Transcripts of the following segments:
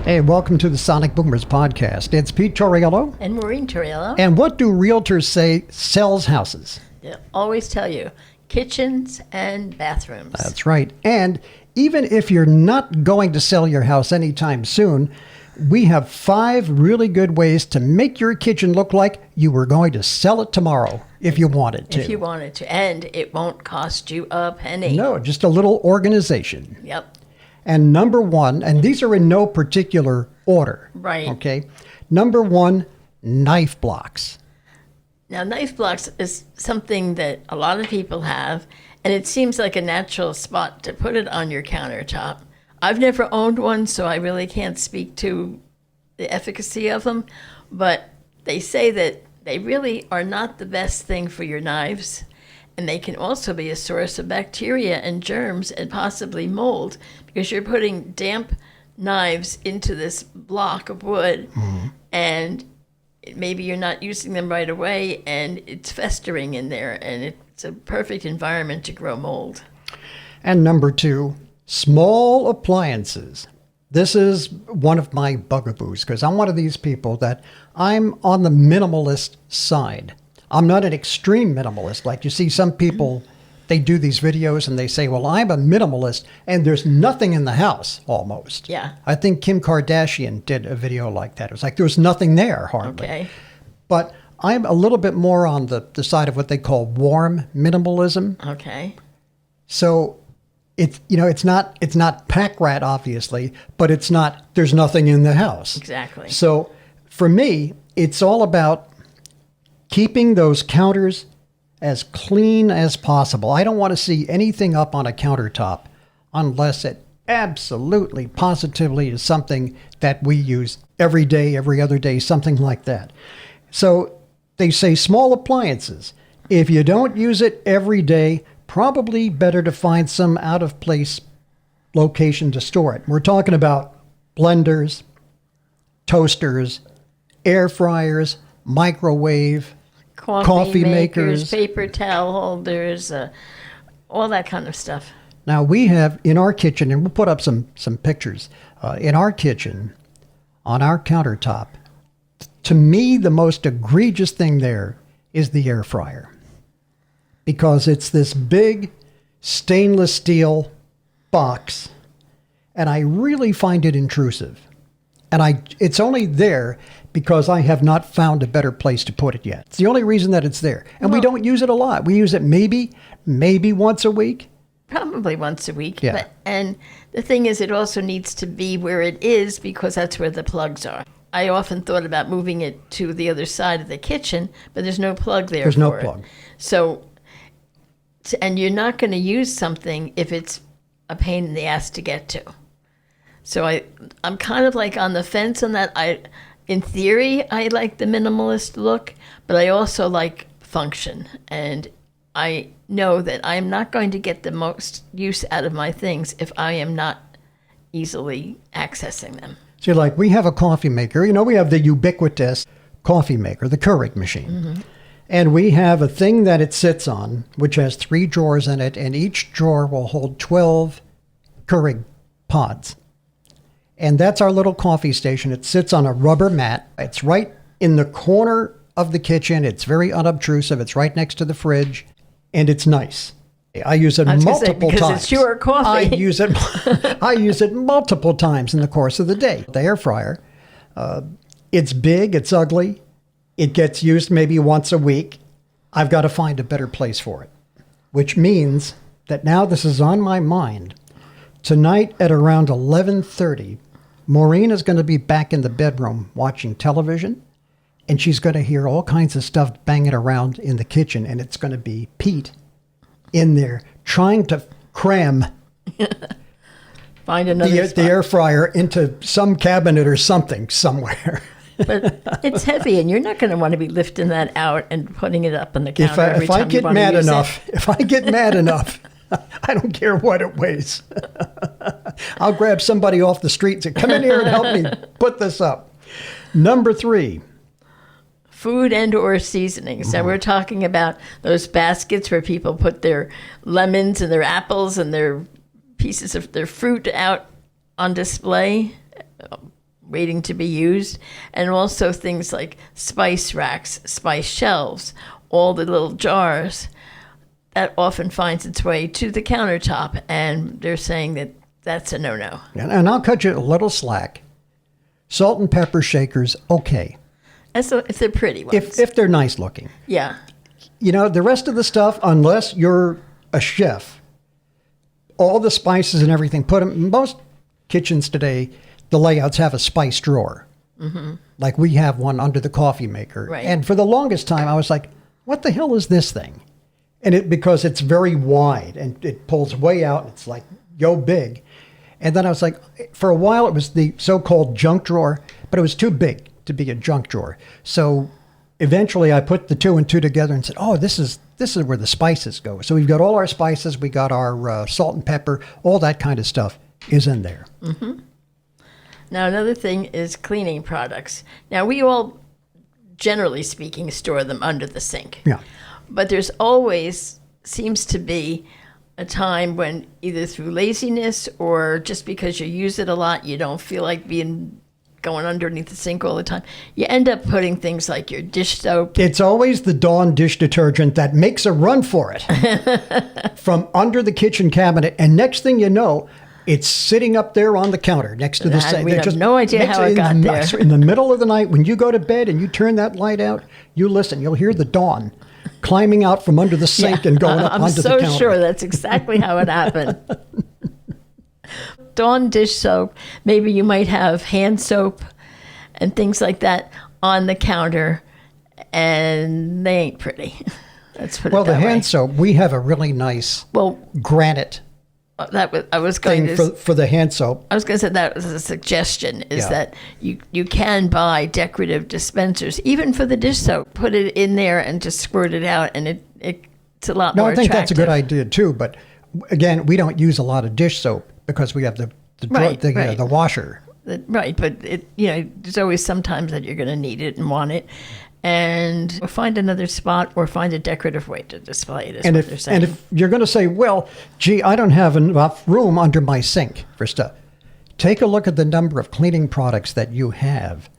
Hey, welcome to the Sonic Boomers podcast. It's Pete Torriello. And Maureen Torriello. And what do realtors say sells houses? They always tell you, kitchens and bathrooms. That's right. And even if you're not going to sell your house anytime soon, we have 5 really good ways to make your kitchen look like you were going to sell it tomorrow if you wanted to. If you wanted to. And it won't cost you a penny. No, just a little organization. Yep. And number 1, and these are in no particular order. Right. Okay. Number 1, knife blocks. Now, knife blocks is something that a lot of people have, and it seems like a natural spot to put it on your countertop. I've never owned one, so I really can't speak to the efficacy of them, but they say that they really are not the best thing for your knives, and they can also be a source of bacteria and germs and possibly mold because you're putting damp knives into this block of wood, and maybe you're not using them right away, and it's festering in there, and it's a perfect environment to grow mold. And number 2, small appliances. This is one of my bugaboos because I'm one of these people that I'm on the minimalist side. I'm not an extreme minimalist. Like you see some people, they do these videos and they say, well, I'm a minimalist and there's nothing in the house almost. Yeah. I think Kim Kardashian did a video like that. It was like there was nothing there hardly. Okay. But I'm a little bit more on the side of what they call warm minimalism. Okay. So it's not pack rat, obviously, but it's not, there's nothing in the house. Exactly. So for me, it's all about keeping those counters as clean as possible. I don't want to see anything up on a countertop unless it absolutely, positively is something that we use every day, every other day, something like that. So they say small appliances. If you don't use it every day, probably better to find some out-of-place location to store it. We're talking about blenders, toasters, air fryers, microwave, coffee makers, paper towel holders, all that kind of stuff. Now we have in our kitchen, and we'll put up some pictures, in our kitchen, on our countertop, to me the most egregious thing there is the air fryer. Because it's this big stainless steel box, and I really find it intrusive. And it's only there because I have not found a better place to put it yet. It's the only reason that it's there. And we don't use it a lot. We use it maybe once a week. Probably once a week. Yeah. And the thing is, it also needs to be where it is because that's where the plugs are. I often thought about moving it to the other side of the kitchen, but there's no plug there. There's no plug. So, and you're not going to use something if it's a pain in the ass to get to. So I'm kind of like on the fence on that. In theory, I like the minimalist look, but I also like function. And I know that I'm not going to get the most use out of my things if I am not easily accessing them. So like we have a coffee maker. We have the ubiquitous coffee maker, the Keurig machine. Mm-hmm. And we have a thing that it sits on, which has 3 drawers in it, and each drawer will hold 12 Keurig pods. And that's our little coffee station. It sits on a rubber mat. It's right in the corner of the kitchen. It's very unobtrusive. It's right next to the fridge, and it's nice. I use it multiple times. Because it's your coffee. I use it multiple times in the course of the day. The air fryer, it's big, it's ugly. It gets used maybe once a week. I've got to find a better place for it, which means that now this is on my mind. Tonight at around 11:30, Maureen is going to be back in the bedroom watching television, and she's going to hear all kinds of stuff banging around in the kitchen, and it's going to be Pete in there trying to cram find another the air fryer into some cabinet or something somewhere. But it's heavy, and you're not going to want to be lifting that out and putting it up on the counter every time you want to use it. If I get mad enough, I don't care what it weighs. I'll grab somebody off the street and say, come in here and help me put this up. Number 3. Food and or seasonings. So we're talking about those baskets where people put their lemons and their apples and their pieces of their fruit out on display. waiting to be used, and also things like spice racks, spice shelves, all the little jars. That often finds its way to the countertop, and they're saying that that's a no-no. And I'll cut you a little slack. Salt and pepper shakers, okay. And so if they're pretty ones. If they're nice looking. Yeah. You know, the rest of the stuff, unless you're a chef, all the spices and everything, put them, most kitchens today, the layouts have a spice drawer. Mm-hmm. Like we have one under the coffee maker. Right. And for the longest time, I was like, what the hell is this thing? And because it's very wide and it pulls way out and it's like, yo big. And then I was like, for a while it was the so-called junk drawer, but it was too big to be a junk drawer. So eventually I put the two and two together and said, oh, this is where the spices go. So we've got all our spices, we got our salt and pepper, all that kind of stuff is in there. Mm-hmm. Now another thing is cleaning products. Now we all, generally speaking, store them under the sink. Yeah. But there's always seems to be a time when either through laziness or just because you use it a lot, you don't feel like going underneath the sink all the time. You end up putting things like your dish soap. It's always the Dawn dish detergent that makes a run for it from under the kitchen cabinet. And next thing you know, it's sitting up there on the counter next to the sink. We have no idea how it got there. In the middle of the night, when you go to bed and you turn that light out, you listen, you'll hear the Dawn climbing out from under the sink and going up onto the counter. I'm so sure that's exactly how it happened. Dawn dish soap, maybe you might have hand soap and things like that on the counter, and they ain't pretty. Let's put it that way. Well, the hand soap, we have a really nice granite I was going thing for the hand soap. I was going to say that was a suggestion, is that you can buy decorative dispensers, even for the dish soap. Put it in there and just squirt it out, and it's a lot more attractive. No, I think that's a good idea, too. But, again, we don't use a lot of dish soap because we have the washer. Right, but there's always sometimes that you're going to need it and want it. And find another spot or find a decorative way to display it, is what they're saying. And if you're going to say, well, gee, I don't have enough room under my sink for stuff, take a look at the number of cleaning products that you have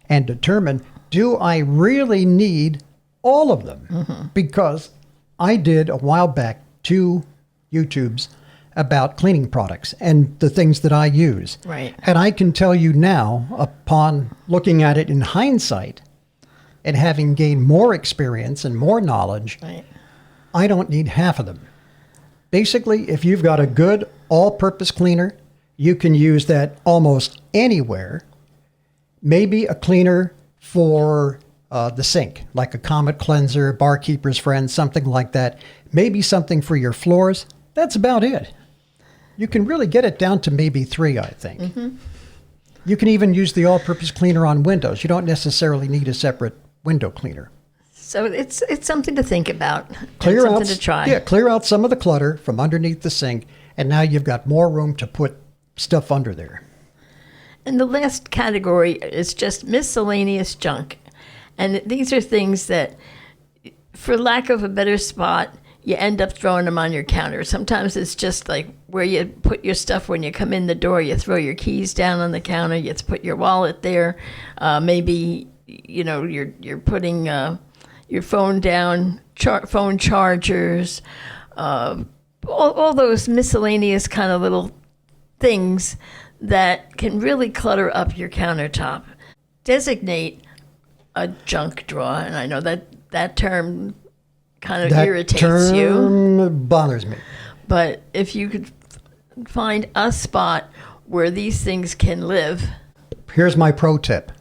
and determine, do I really need all of them? Mm-hmm. Because I did a while back 2 YouTubes about cleaning products and the things that I use. Right. And I can tell you now, upon looking at it in hindsight, and having gained more experience and more knowledge, right, I don't need half of them. Basically, if you've got a good all-purpose cleaner, you can use that almost anywhere. Maybe a cleaner for the sink, like a Comet Cleanser, Barkeeper's Friend, something like that. Maybe something for your floors. That's about it. You can really get it down to maybe 3, I think. Mm-hmm. You can even use the all-purpose cleaner on windows. You don't necessarily need a separate window cleaner. So it's something to think about. Clear out, something to try. Yeah, clear out some of the clutter from underneath the sink, and now you've got more room to put stuff under there. And the last category is just miscellaneous junk. And these are things that, for lack of a better spot, you end up throwing them on your counter. Sometimes it's just like where you put your stuff when you come in the door. You throw your keys down on the counter. You put your wallet there. Maybe you're putting your phone down, phone chargers, all those miscellaneous kind of little things that can really clutter up your countertop. Designate a junk drawer, and I know that term kind of irritates you. That term bothers me. But if you could find a spot where these things can live. Here's my pro tip.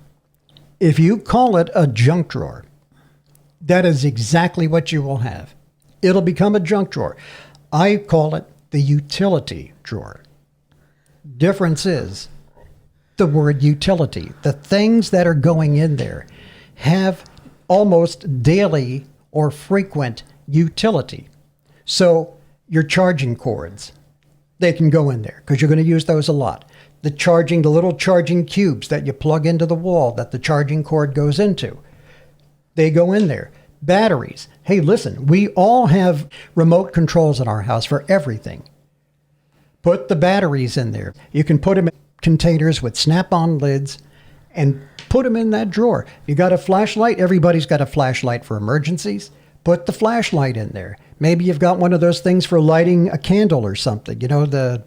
If you call it a junk drawer, that is exactly what you will have. It'll become a junk drawer. I call it the utility drawer. Difference is the word utility. The things that are going in there have almost daily or frequent utility. So your charging cords, they can go in there because you're going to use those a lot. The little charging cubes that you plug into the wall that the charging cord goes into, they go in there. Batteries. Hey, listen, we all have remote controls in our house for everything. Put the batteries in there. You can put them in containers with snap-on lids, and put them in that drawer. You got a flashlight? Everybody's got a flashlight for emergencies. Put the flashlight in there. Maybe you've got one of those things for lighting a candle or something, the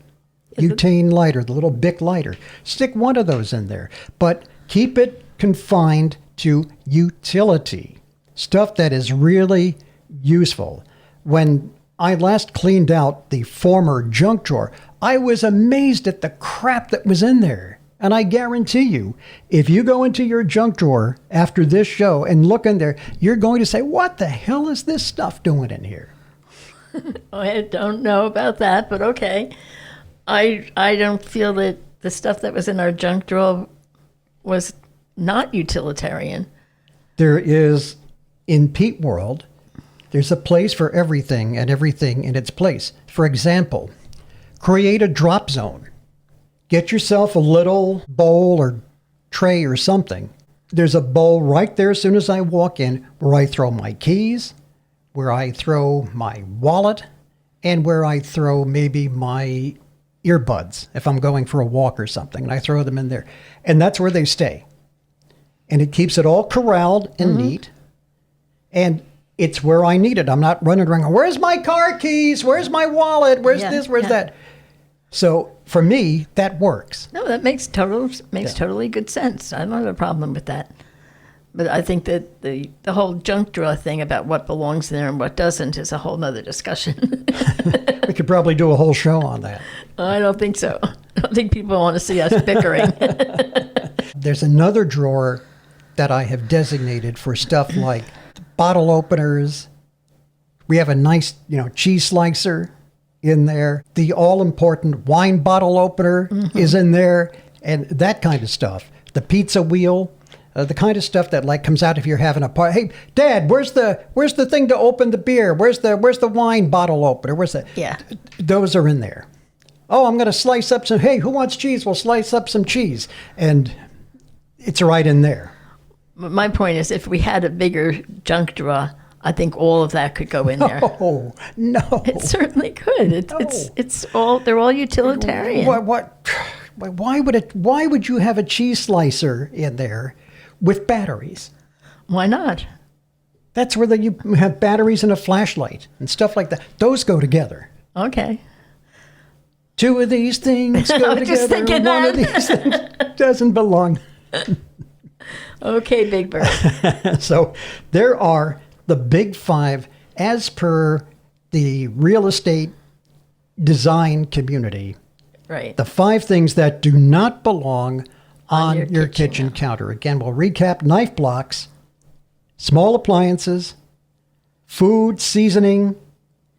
butane lighter, the little Bic lighter. Stick one of those in there, but keep it confined to utility, stuff that is really useful. When I last cleaned out the former junk drawer, I was amazed at the crap that was in there. And I guarantee you, if you go into your junk drawer after this show and look in there, you're going to say, what the hell is this stuff doing in here? I don't know about that, but okay. I don't feel that the stuff that was in our junk drawer was not utilitarian. There is, in Pete World, there's a place for everything and everything in its place. For example, create a drop zone. Get yourself a little bowl or tray or something. There's a bowl right there as soon as I walk in where I throw my keys, where I throw my wallet, and where I throw maybe my earbuds if I'm going for a walk or something. And I throw them in there. And that's where they stay. And it keeps it all corralled and neat. And it's where I need it. I'm not running around, where's my car keys? Where's my wallet? Where's this? Where's that? So for me, that works. No, that makes totally good sense. I don't have a problem with that. But I think that the whole junk drawer thing about what belongs there and what doesn't is a whole nother discussion. We could probably do a whole show on that. I don't think so. I don't think people want to see us bickering. There's another drawer that I have designated for stuff like bottle openers. We have a nice, cheese slicer in there. The all-important wine bottle opener is in there, and that kind of stuff. The pizza wheel, the kind of stuff that comes out if you're having a party. Hey, Dad, where's the thing to open the beer? Where's the wine bottle opener? Where's that? Yeah. Those are in there. Oh, I'm going to slice up some. Hey, who wants cheese? We'll slice up some cheese, and it's right in there. My point is, if we had a bigger junk drawer, I think all of that could go in there. Oh, no. It certainly could. They're all utilitarian. Why would you have a cheese slicer in there with batteries? Why not? That's where you have batteries and a flashlight and stuff like that. Those go together. Okay. Two of these things go together. Just thinking one of these things doesn't belong. Okay, Big Bird. So there are the big five as per the real estate design community. Right. The 5 things that do not belong on your kitchen counter. Again, we'll recap: knife blocks, small appliances, food, seasoning,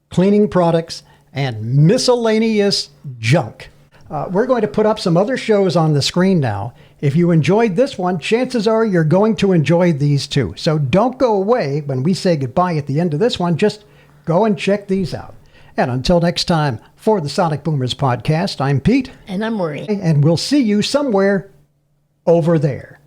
cleaning products, and miscellaneous junk. We're going to put up some other shows on the screen now. If you enjoyed this one, chances are you're going to enjoy these too. So don't go away when we say goodbye at the end of this one. Just go and check these out. And until next time, for the Sonic Boomers podcast, I'm Pete. And I'm Maureen. And we'll see you somewhere over there.